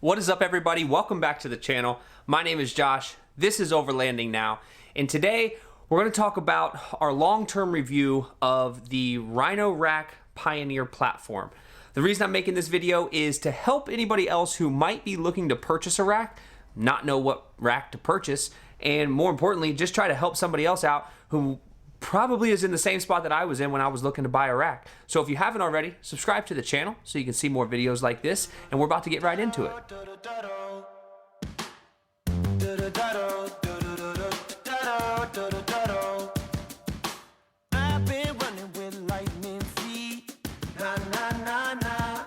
What is up, everybody? Welcome back to the channel. My name is Josh. This is Overlanding Now, and today we're going to talk about our long-term review of the Rhino-Rack Pioneer platform. The reason I'm making this video is to help anybody else who might be looking to purchase a rack, not know what rack to purchase, and more importantly, just try to help somebody else out who probably is in the same spot that I was in when I was looking to buy a rack. So if you haven't already, subscribe to the channel so you can see more videos like this, and we're about to get right into it. I've been running with lightning feet. Nah, nah, nah, nah.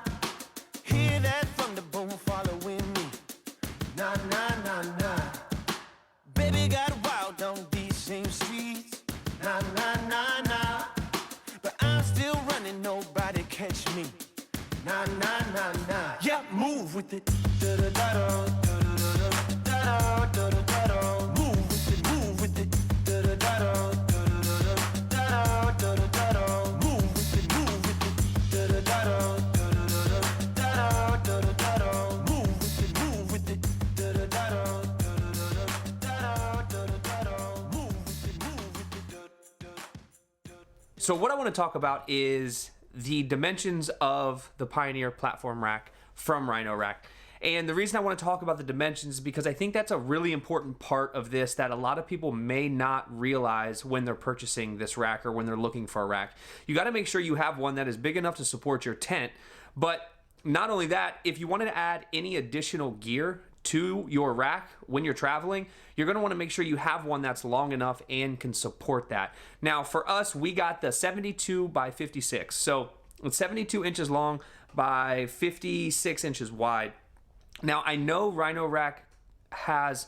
Hear that thunderbolt following me. Nah, nah, nah, nah. Baby got wild on these same streets. Nah, nah, nah, nah. But I'm still running, nobody catch me. Nah, nah, nah, nah. Yeah, move with it. Da-da-da-da, da-da-da-da, da-da-da-da. Move with it, move with it. Da-da-da-da, da-da-da-da, da-da-da-da. Move with it, move with it. Da-da-da-da, da-da-da-da, da-da-da-da. Move with it, move with it. Da-da-da-da, da-da-da-da, move with it, move with it. So what I want to talk about is the dimensions of the Pioneer platform rack from Rhino-Rack. And the reason I want to talk about the dimensions is because I think that's a really important part of this that a lot of people may not realize when they're purchasing this rack or when they're looking for a rack. You got to make sure you have one that is big enough to support your tent, but not only that, if you wanted to add any additional gear to your rack when you're traveling, you're going to want to make sure you have one that's long enough and can support that. Now for us, we got the 72 by 56. So it's 72 inches long by 56 inches wide. Now I know Rhino-Rack has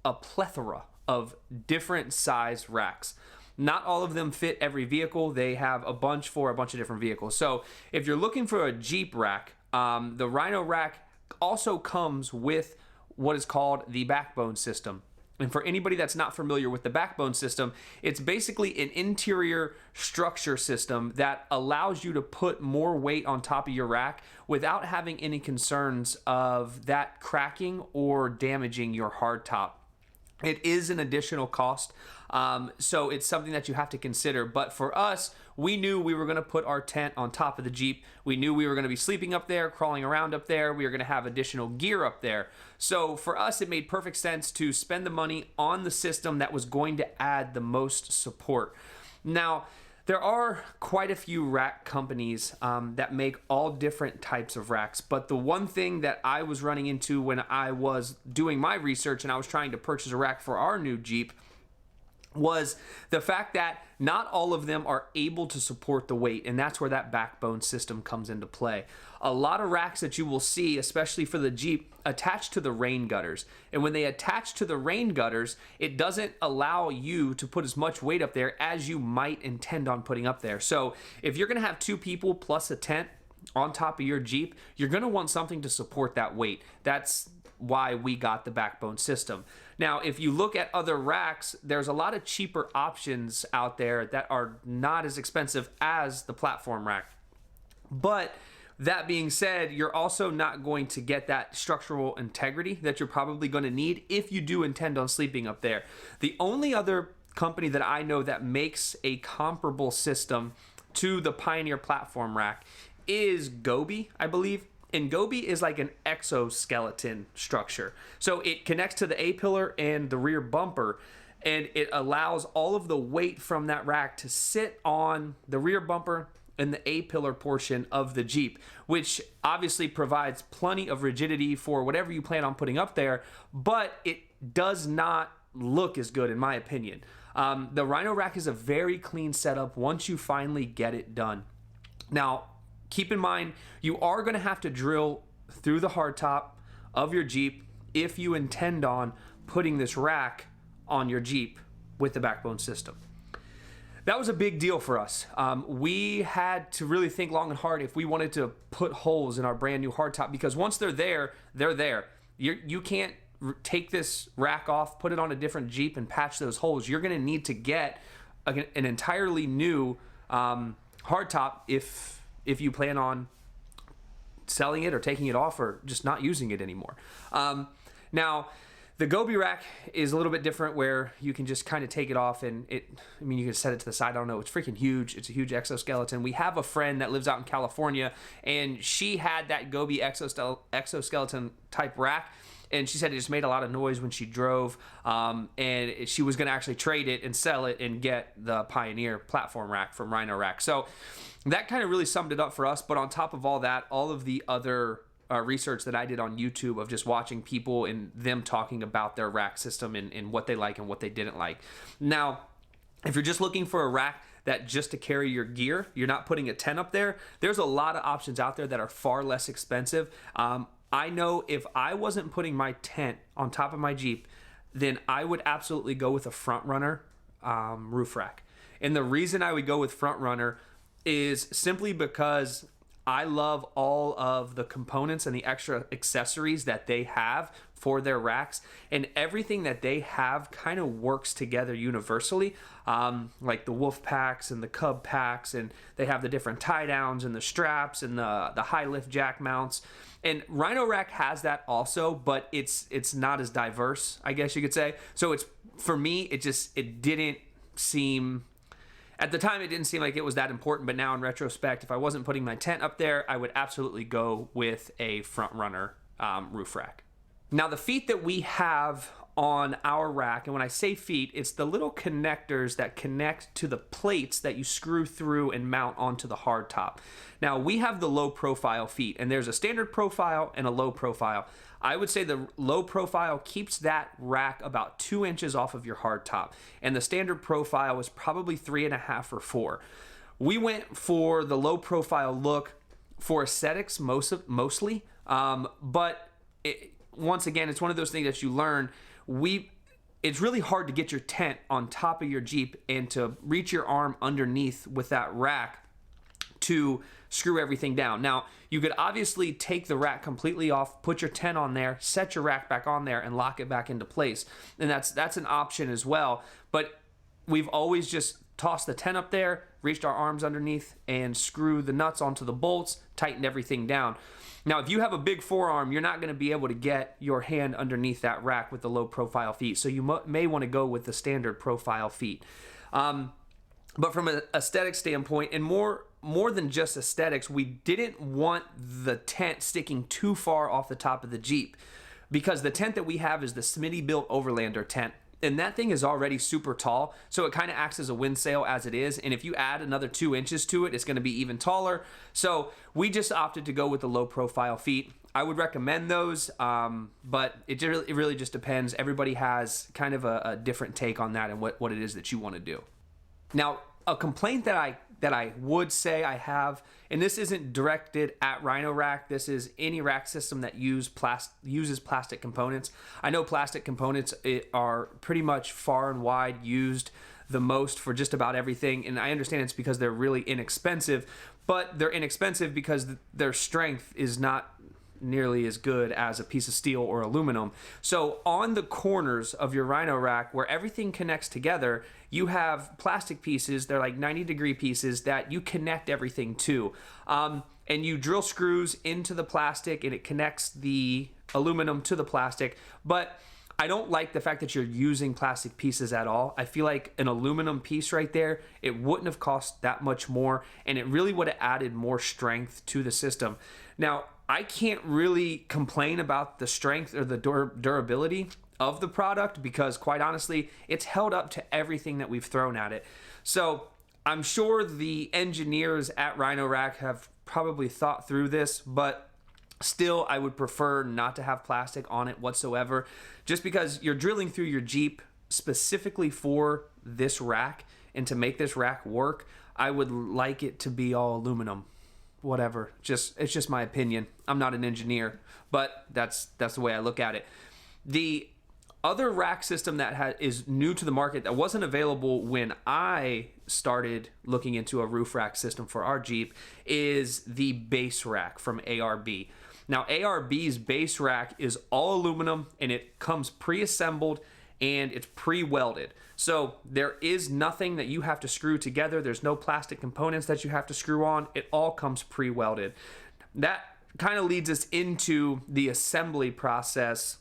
a plethora of different size racks. Not all of them fit every vehicle. They have a bunch for a bunch of different vehicles. So if you're looking for a Jeep rack, the Rhino-Rack also comes with what is called the backbone system. And for anybody that's not familiar with the backbone system, it's basically an interior structure system that allows you to put more weight on top of your rack without having any concerns of that cracking or damaging your hardtop. It is an additional cost, so it's something that you have to consider. But for us, we knew we were going to put our tent on top of the Jeep. We knew we were going to be sleeping up there, crawling around up there. We were going to have additional gear up there. So for us, it made perfect sense to spend the money on the system that was going to add the most support. Now, there are quite a few rack companies that make all different types of racks, but the one thing that I was running into when I was doing my research and I was trying to purchase a rack for our new Jeep was the fact that not all of them are able to support the weight, and that's where that backbone system comes into play. A lot of racks that you will see, especially for the Jeep, attach to the rain gutters. And when they attach to the rain gutters, it doesn't allow you to put as much weight up there as you might intend on putting up there. So if you're gonna have two people plus a tent on top of your Jeep, you're gonna want something to support that weight. That's why we got the backbone system. Now, if you look at other racks, there's a lot of cheaper options out there that are not as expensive as the platform rack. But that being said, you're also not going to get that structural integrity that you're probably going to need if you do intend on sleeping up there. The only other company that I know that makes a comparable system to the Pioneer platform rack is Gobi, I believe. And Gobi is like an exoskeleton structure. So it connects to the A-pillar and the rear bumper, and it allows all of the weight from that rack to sit on the rear bumper and the A-pillar portion of the Jeep, which obviously provides plenty of rigidity for whatever you plan on putting up there, but it does not look as good in my opinion. The Rhino-Rack is a very clean setup once you finally get it done. Now, keep in mind, you are going to have to drill through the hardtop of your Jeep if you intend on putting this rack on your Jeep with the backbone system. That was a big deal for us. We had to really think long and hard if we wanted to put holes in our brand new hardtop, because once they're there, they're there. You can't take this rack off, put it on a different Jeep and patch those holes. You're going to need to get an entirely new hardtop if you plan on selling it or taking it off or just not using it anymore. Now, the Gobi rack is a little bit different where you can just kind of take it off and you can set it to the side. I don't know. It's freaking huge. It's a huge exoskeleton. We have a friend that lives out in California, and she had that Gobi exoskeleton type rack. And she said it just made a lot of noise when she drove, and she was going to actually trade it and sell it and get the Pioneer platform rack from Rhino-Rack. So that kind of really summed it up for us. But on top of all that, all of the other research that I did on YouTube of just watching people and them talking about their rack system and what they like and what they didn't like. Now, if you're just looking for a rack that just to carry your gear, you're not putting a tent up there, there's a lot of options out there that are far less expensive. I know if I wasn't putting my tent on top of my Jeep, then I would absolutely go with a front runner roof rack. And the reason I would go with front runner is simply because I love all of the components and the extra accessories that they have for their racks, and everything that they have kind of works together universally, like the wolf packs and the cub packs, and they have the different tie downs and the straps and the high lift jack mounts. And Rhino-Rack has that also, but it's not as diverse, I guess you could say. So it's, for me, it didn't seem, at the time, it didn't seem like it was that important, but now in retrospect, if I wasn't putting my tent up there, I would absolutely go with a front runner roof rack. Now, the feet that we have on our rack, and when I say feet, it's the little connectors that connect to the plates that you screw through and mount onto the hard top. Now, we have the low profile feet, and there's a standard profile and a low profile. I would say the low profile keeps that rack about 2 inches off of your hard top, and the standard profile is probably 3.5 or 4. We went for the low profile look for aesthetics mostly, but once again, it's one of those things that you learn. It's really hard to get your tent on top of your Jeep and to reach your arm underneath with that rack to screw everything down. Now, you could obviously take the rack completely off, put your tent on there, set your rack back on there, and lock it back into place. And that's an option as well. But we've always just tossed the tent up there, reached our arms underneath, and screw the nuts onto the bolts, tightened everything down. Now, if you have a big forearm, you're not going to be able to get your hand underneath that rack with the low profile feet. So you may want to go with the standard profile feet. But from an aesthetic standpoint, and more than just aesthetics, we didn't want the tent sticking too far off the top of the Jeep, because the tent that we have is the Smitty built Overlander tent. And that thing is already super tall, so it kind of acts as a wind sail as it is. And if you add another 2 inches to it, it's going to be even taller. So we just opted to go with the low profile feet. I would recommend those, but it really just depends. Everybody has kind of a different take on that and what it is that you want to do. Now, a complaint that I would say I have, and this isn't directed at Rhino-Rack, this is any rack system that uses plastic components. I know plastic components are pretty much far and wide used the most for just about everything, and I understand it's because they're really inexpensive, but they're inexpensive because their strength is not nearly as good as a piece of steel or aluminum. So on the corners of your Rhino-Rack, where everything connects together, you have plastic pieces, they're like 90-degree pieces that you connect everything to. And you drill screws into the plastic and it connects the aluminum to the plastic. But I don't like the fact that you're using plastic pieces at all. I feel like an aluminum piece right there, it wouldn't have cost that much more, and it really would have added more strength to the system. Now, I can't really complain about the strength or the durability of the product because, quite honestly, it's held up to everything that we've thrown at it. So I'm sure the engineers at Rhino-Rack have probably thought through this, but still, I would prefer not to have plastic on it whatsoever, just because you're drilling through your Jeep specifically for this rack, and to make this rack work, I would like it to be all aluminum. Whatever, it's just my opinion. I'm not an engineer, but that's the way I look at it. The other rack system that is new to the market that wasn't available when I started looking into a roof rack system for our Jeep is the base rack from ARB. Now, ARB's base rack is all aluminum and it comes pre-assembled and it's pre-welded. So there is nothing that you have to screw together. There's no plastic components that you have to screw on. It all comes pre-welded. That kind of leads us into the assembly process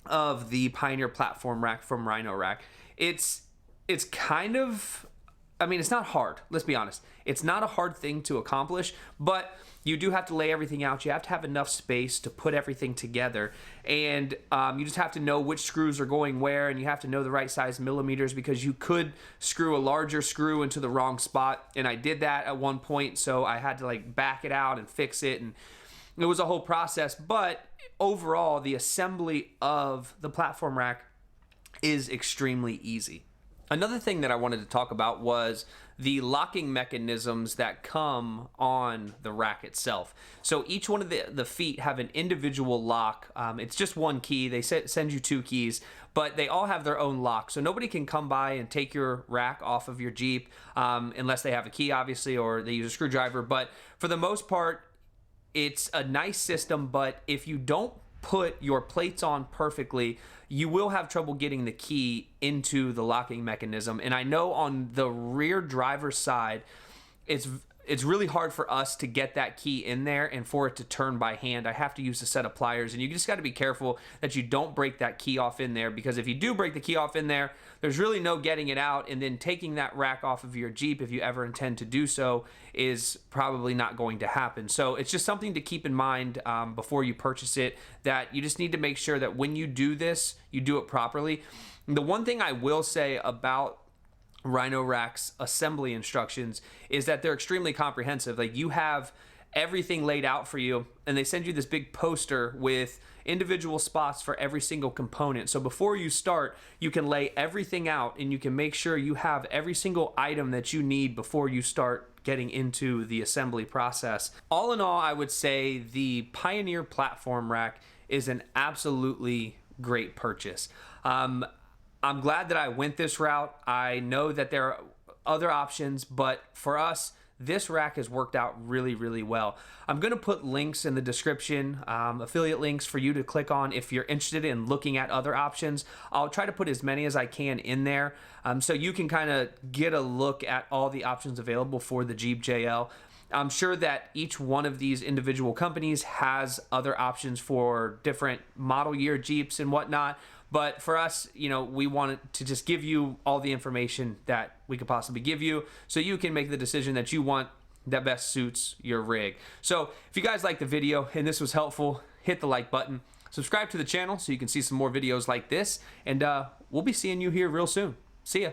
of the Pioneer platform rack from Rhino-Rack. It's kind of, I mean, it's not hard. Let's be honest. It's not a hard thing to accomplish, but you do have to lay everything out. You have to have enough space to put everything together, and you just have to know which screws are going where, and you have to know the right size millimeters, because you could screw a larger screw into the wrong spot, and I did that at one point, so I had to like back it out and fix it, and it was a whole process. But overall, the assembly of the platform rack is extremely easy. Another thing that I wanted to talk about was the locking mechanisms that come on the rack itself. So each one of the feet have an individual lock. It's just one key. They send you 2 keys, but they all have their own lock. So nobody can come by and take your rack off of your Jeep unless they have a key, obviously, or they use a screwdriver. But for the most part, it's a nice system, but if you don't put your plates on perfectly, you will have trouble getting the key into the locking mechanism. And I know on the rear driver's side, it's really hard for us to get that key in there and for it to turn by hand. I have to use a set of pliers, and you just got to be careful that you don't break that key off in there, because if you do break the key off in there, there's really no getting it out, and then taking that rack off of your Jeep, if you ever intend to do so, is probably not going to happen. So it's just something to keep in mind before you purchase it, that you just need to make sure that when you do this, you do it properly. The one thing I will say about Rhino-Rack's assembly instructions is that they're extremely comprehensive. Like, you have everything laid out for you, and they send you this big poster with individual spots for every single component. So before you start, you can lay everything out, and you can make sure you have every single item that you need before you start getting into the assembly process. All in all, I would say the Pioneer platform rack is an absolutely great purchase. I'm glad that I went this route. I know that there are other options, but for us, this rack has worked out really, really well. I'm going to put links in the description, affiliate links for you to click on if you're interested in looking at other options. I'll try to put as many as I can in there so you can kind of get a look at all the options available for the Jeep JL. I'm sure that each one of these individual companies has other options for different model year Jeeps and whatnot. But for us, you know, we wanted to just give you all the information that we could possibly give you, so you can make the decision that you want that best suits your rig. So if you guys liked the video and this was helpful, hit the like button. Subscribe to the channel so you can see some more videos like this. And we'll be seeing you here real soon. See ya.